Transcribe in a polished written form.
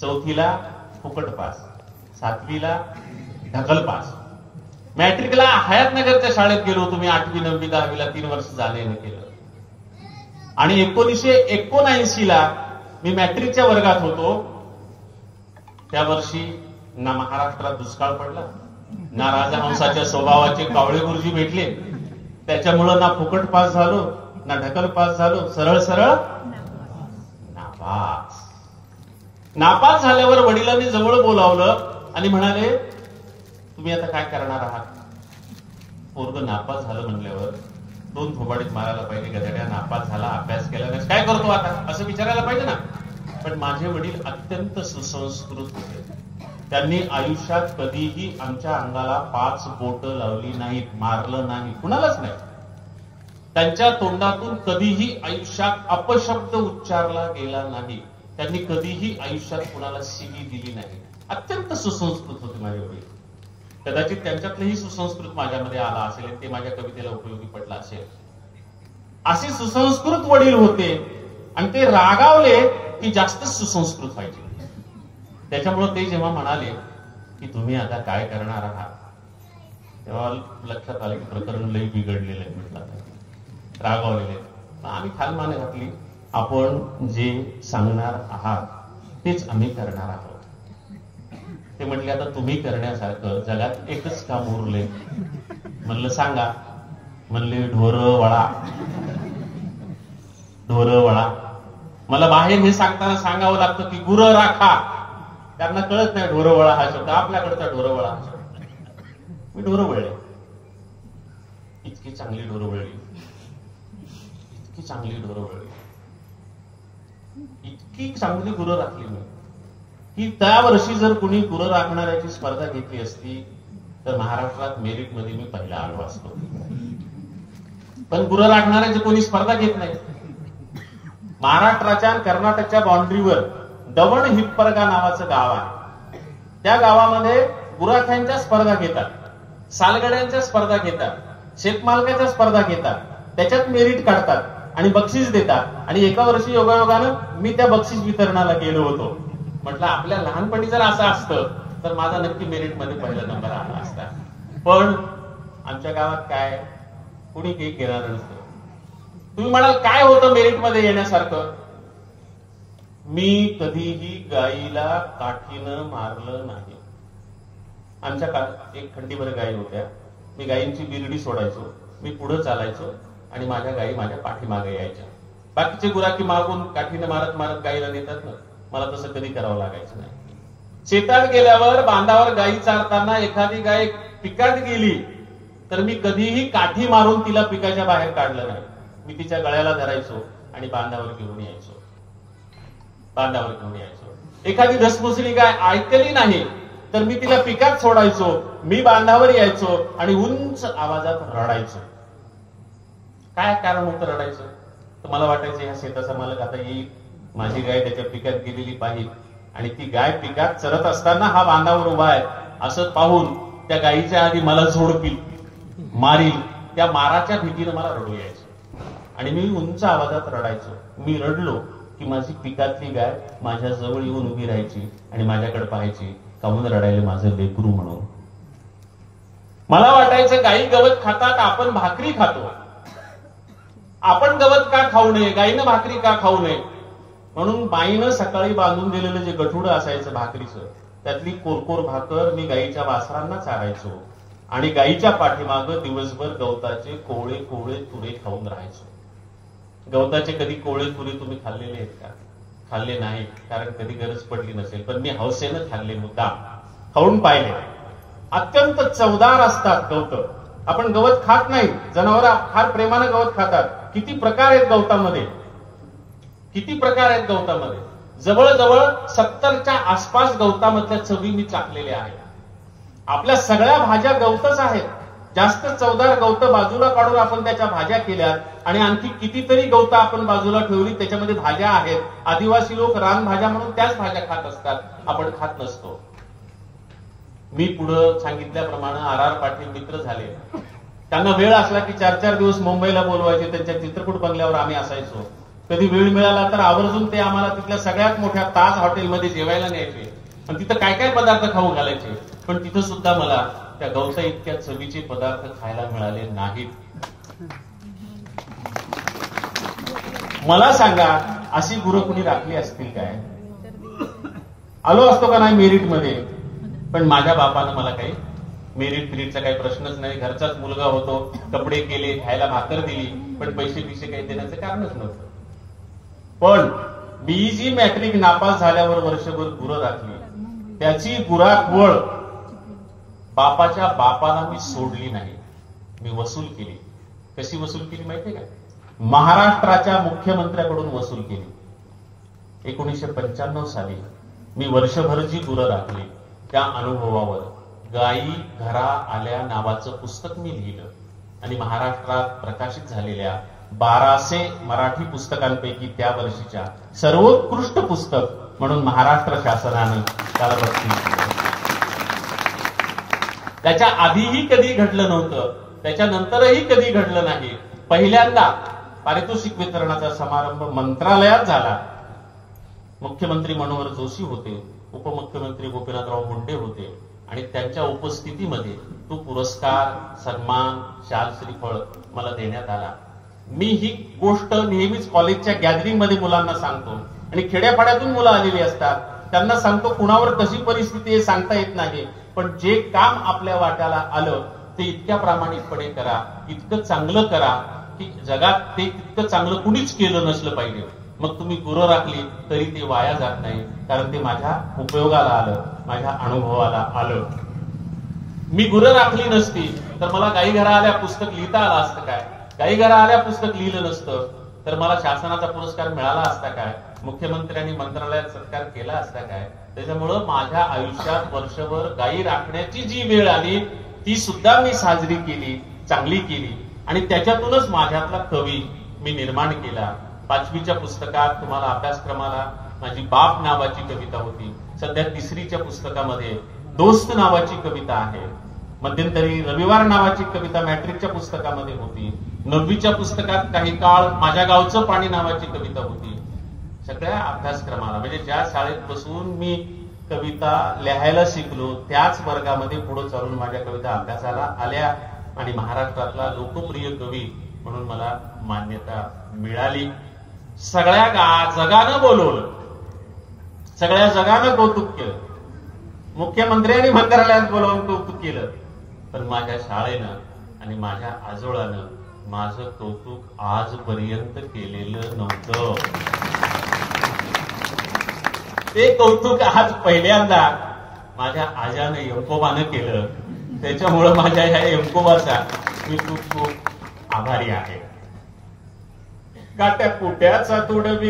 चौथीला फुकट पास, 7वीला ढकल पास. मॅट्रिकला हयातनगरच्या शाळेत गेलो तुम्ही, 8वी 9वी 10वीला 3 वर्ष जाणे केलं. आणि 1979ला मी मॅट्रिकच्या वर्गात होतो. त्या वर्षी ना महाराष्ट्रात दुष्काळ पडला, ना राजहंसाच्या स्वभावाचे कावळे गुरुजी भेटले, त्याच्यामुळं ना फुकट पास झालो ना ढकल पास झालो, सरळ सरळ नापास. नापास झाल्यावर वडिलांनी जवळ बोलावलं आणि म्हणाले तुम्ही आता काय करणार आहात. पोरग नापास झालं म्हणल्यावर 2 थोबाडीत मारायला पाहिजे, गधड्या नापास झाला अभ्यास केला नाही काय करतो आता असं विचारायला पाहिजे ना. पण माझे वडील अत्यंत सुसंस्कृत होते. त्यांनी आयुष्यात कधीही आमच्या अंगाला 5 बोटं लावली नाहीत, मारलं नाही, कुणालाच नाही. त्यांच्या तोंडातून कधीही आयुष्यात अपशब्द उच्चारला गेला नाही. त्यांनी कधीही आयुष्यात कुणाला शिवी दिली नाही. अत्यंत सुसंस्कृत होते माझे वडील. कदाचित त्यांच्यातलंही सुसंस्कृत माझ्यामध्ये आला असेल, ते माझ्या कवितेला उपयोगी पडला असेल. असे सुसंस्कृत वडील होते आणि ते रागावले की जास्त सुसंस्कृत व्हायचे. त्याच्यामुळे ते जेव्हा म्हणाले की तुम्ही आता काय करणार आहात, तेव्हा लक्षात आलं की प्रकरण लई बिघडलेलं आहे. म्हटलं रागावलेले. आम्ही खालमाने घातली, आपण जे सांगणार आहात तेच आम्ही करणार आहोत. ते म्हटले आता तुम्ही करण्यासारखं जगात एकच काम उरले. म्हणलं सांगा. म्हणले ढोरं वळा. ढोरं वळा. मला बाहेर हे सांगताना सांगावं लागतं की गुरं राखा. त्यांना कळत नाही ढोरं वळा हा शब्द, आपल्याकडचा ढोरं वळा हा शब्द. मी ढोरं वळले. इतकी चांगली ढोरं वळली, इतकी चांगली ढोरं वळली, इतकी चांगली गुरं राखली मी की त्या वर्षी जर कुणी गुरं राखणाऱ्याची स्पर्धा घेतली असती तर महाराष्ट्रात मेरिट मध्ये मी पहिला आलो असतो. पण गुरं राखणाऱ्याची कोणी स्पर्धा घेत नाही. महाराष्ट्राच्या आणि कर्नाटकच्या बाउंड्रीवर दवण हिप्परगा नावाचं गाव आहे. त्या गावामध्ये गुराख्यांच्या स्पर्धा घेतात, सालगड्यांच्या स्पर्धा घेतात, शेतमालकाच्या स्पर्धा घेतात. त्याच्यात मेरिट काढतात आणि बक्षीस देतात. आणि एका वर्षी योगायोगानं मी त्या बक्षीस वितरणाला गेलो होतो. म्हटलं आपल्या लहानपणी जर असं असतं तर माझा नक्की मेरिट मध्ये पहिला नंबर आला असता. पण आमच्या गावात काय कुणी काही घेणार नसतं. तुम्ही म्हणाल काय होतं मेरिट मध्ये येण्यासारखं. मी कधीही गाईला काठीनं मारलं नाही. आमच्या काळात एक खंडीभर गायी होत्या. मी गायींची बिरडी सोडायचो, मी पुढे चालायचो आणि माझ्या गायी माझ्या पाठीमागे यायच्या. बाकीचे गुराखी मागून काठीनं मारत मारत गायीला नेतात ना, मला तसं कधी करावं लागायचं नाही. शेतात गेल्यावर बांधावर गायी चारताना एखादी गाय पिकात गेली तर मी कधीही काठी मारून तिला पिकाच्या बाहेर काढलं नाही. मी तिच्या गळ्याला धरायचो आणि बांधावर घेऊन यायचो. बांधावर घेऊन यायचो. एखादी धसमुसली गाय ऐकली नाही तर मी तिला पिकात सोडायचो, मी बांधावर यायचो आणि उंच आवाजात रडायचो. काय कारण होतं रडायचं. तर मला वाटायचं ह्या शेताचा मालक आता येईल, माझी गाय त्याच्या पिकात गेलेली पाहिजे आणि ती गाय पिकात चरत असताना हा बांधावर उभा आहे असं पाहून त्या गायीच्या आधी मला झोडपील, मारील. त्या माराच्या भीतीनं मला रडू यायचं आणि मी उंच आवाजात रडायचो. मी रडलो की माझी पिकातली गाय माझ्या जवळ येऊन उभी राहायची आणि माझ्याकडे पाहायची, काहून रडायला माझं लेकरू म्हणून. मला वाटायचं गायी गवत खातात, आपण भाकरी खातो. आपण गवत का खाऊ नये, गायीनं भाकरी का खाऊ नये. म्हणून बाईनं सकाळी बांधून दिलेलं जे गठुडं असायचं भाकरीचं, त्यातली कोरकोर भाकर मी गायीच्या वासरांना चारायचो आणि गायीच्या पाठीमागं दिवसभर गवताचे कोवळे कोवळे तुरे खाऊन राहायचो. गवताचे कधी कोवळे तुरे तुम्ही खाल्लेले आहेत का? खाल्ले नाही, कारण कधी गरज पडली नसेल. पण मी हौसेनं खाल्ले, मुद्दाम खाऊन पाहिले. अत्यंत चवदार असतात गवत. आपण गवत खात नाही, जनावर फार प्रेमानं गवत खातात. किती प्रकार आहेत गवतामध्ये, किती प्रकार आहेत गवतामध्ये. जवळजवळ 70च्या आसपास गवतामधल्या चवी मी चाखलेल्या आहेत. आपल्या सगळ्या भाज्या गवतच आहेत. जास्त चवदार गवत बाजूला काढून आपण त्याच्या भाज्या केल्या आणि आणखी कितीतरी गवत आपण बाजूला ठेवली, त्याच्यामध्ये भाज्या आहेत. आदिवासी लोक रानभाज्या म्हणून त्याच भाज्या खात असतात, आपण खात नसतो. मी पुढे सांगितल्याप्रमाणे आर पाटील मित्र झाले. त्यांना वेळ असला की 4-4 दिवस मुंबईला बोलवायचे. त्यांच्या चित्रकूट बंगल्यावर आम्ही असायचो. कधी वेळ मिळाला तर आवर्जून ते आम्हाला तिथल्या सगळ्यात मोठ्या ताज हॉटेलमध्ये जेवायला न्यायचे आणि तिथं काय काय पदार्थ खाऊ घालायचे. पण तिथं सुद्धा मला त्या गवसा इतक्या चवीचे पदार्थ खायला मिळाले नाहीत. मला सांगा, अशी गुरं कुणी राखली असतील काय? आलो असतो का नाही मेरिटमध्ये, पण माझ्या बापानं मला काही मेरिटचा काही प्रश्नच नाही. घरचाच मुलगा होतो, कपडे केले, खायला भाकर दिली, पण पैसे काही देण्याचं कारणच नव्हतं. पण बीईजी मॅट्रिक नापास झाल्यावर वर्षभर गुरं राखली. त्याची गुराखवळ बापाच्या बापाला मी सोडली नाही, मी वसूल केली. कशी वसूल केली माहितीये का? महाराष्ट्राच्या मुख्यमंत्र्याकडून वसूल केली. 1995 साली मी वर्षभर जी गुरं राखली त्या अनुभवावर गायी घरा आल्या नावाचं पुस्तक मी लिहिलं आणि महाराष्ट्रात प्रकाशित झालेल्या 1200 मराठी पुस्तकांपैकी त्या वर्षीच्या सर्वोत्कृष्ट पुस्तक म्हणून महाराष्ट्र शासनानं त्याला बक्षीस दिलं. त्याच्या आधीही कधी घडलं नव्हतं, त्याच्यानंतरही कधी घडलं नाही. पहिल्यांदा पारितोषिक वितरणाचा समारंभ मंत्रालयात झाला. मुख्यमंत्री मनोहर जोशी होते, उपमुख्यमंत्री गोपीनाथराव मुंडे होते आणि त्यांच्या उपस्थितीमध्ये तो पुरस्कार, सन्मान, शाल श्रीफळ मला देण्यात आला. मी ही गोष्ट नेहमीच कॉलेजच्या गॅदरिंग मध्ये मुलांना सांगतो आणि खेड्यापाड्यातून मुलं आलेली असतात, त्यांना सांगतो कुणावर कशी परिस्थिती आहे सांगता येत नाही, पण जे काम आपल्या वाट्याला आलं ते इतक्या प्रामाणिकपणे करा, इतकं चांगलं करा की जगात ते तितकं चांगलं कुणीच केलं नसलं पाहिजे. मग तुम्ही गुरं राखली तरी ते वाया जात नाही, कारण ते माझ्या उपयोगाला आलं, माझ्या अनुभवाला आलं. मी गुरं राखली नसती तर मला गाई घरा आल्या पुस्तक लिहिता आलं असतं काय? गाई घरा आल्या पुस्तक लिहिलं नसतं तर मला शासनाचा पुरस्कार मिळाला असता काय? मुख्यमंत्र्यांनी मंत्रालयात सत्कार केला असता काय? त्याच्यामुळं माझ्या आयुष्यात वर्षभर गायी राखण्याची जी वेळ आली ती सुद्धा मी साजरी केली, चांगली केली आणि त्याच्यातूनच माझ्यातला कवी मी निर्माण केला. 5वीच्या पुस्तकात तुम्हाला अभ्यासक्रमाला माझी बाप नावाची कविता होती. सध्या 3रीच्या पुस्तकामध्ये दोस्त नावाची कविता आहे. मध्यंतरी रविवार नावाची कविता मॅट्रिकच्या पुस्तकामध्ये होती. 9वीच्या पुस्तकात काही काळ माझ्या गावचं पाणी नावाची कविता होती. सगळ्या अभ्यासक्रमाला म्हणजे ज्या शाळेत बसून मी कविता लिहायला शिकलो त्याच वर्गामध्ये पुढे चालून माझ्या कविता अभ्यासाला आल्या आणि महाराष्ट्रातला लोकप्रिय कवी म्हणून मला मान्यता मिळाली. सगळ्या जगानं बोलवलं, सगळ्या जगानं कौतुक केलं, मुख्यमंत्र्यांनी मंत्रालयात बोलावून कौतुक केलं, पण माझ्या शाळेनं आणि माझ्या आजोळानं माझं कौतुक आजपर्यंत केलेलं नव्हतं. ते कौतुक आज पहिल्यांदा माझ्या आजानं एमकोबानं केलं. त्याच्यामुळं माझ्या ह्या एमकोबाचा मी खूप खूप आभारी आहे. काट्या कुट्याचा तुडवी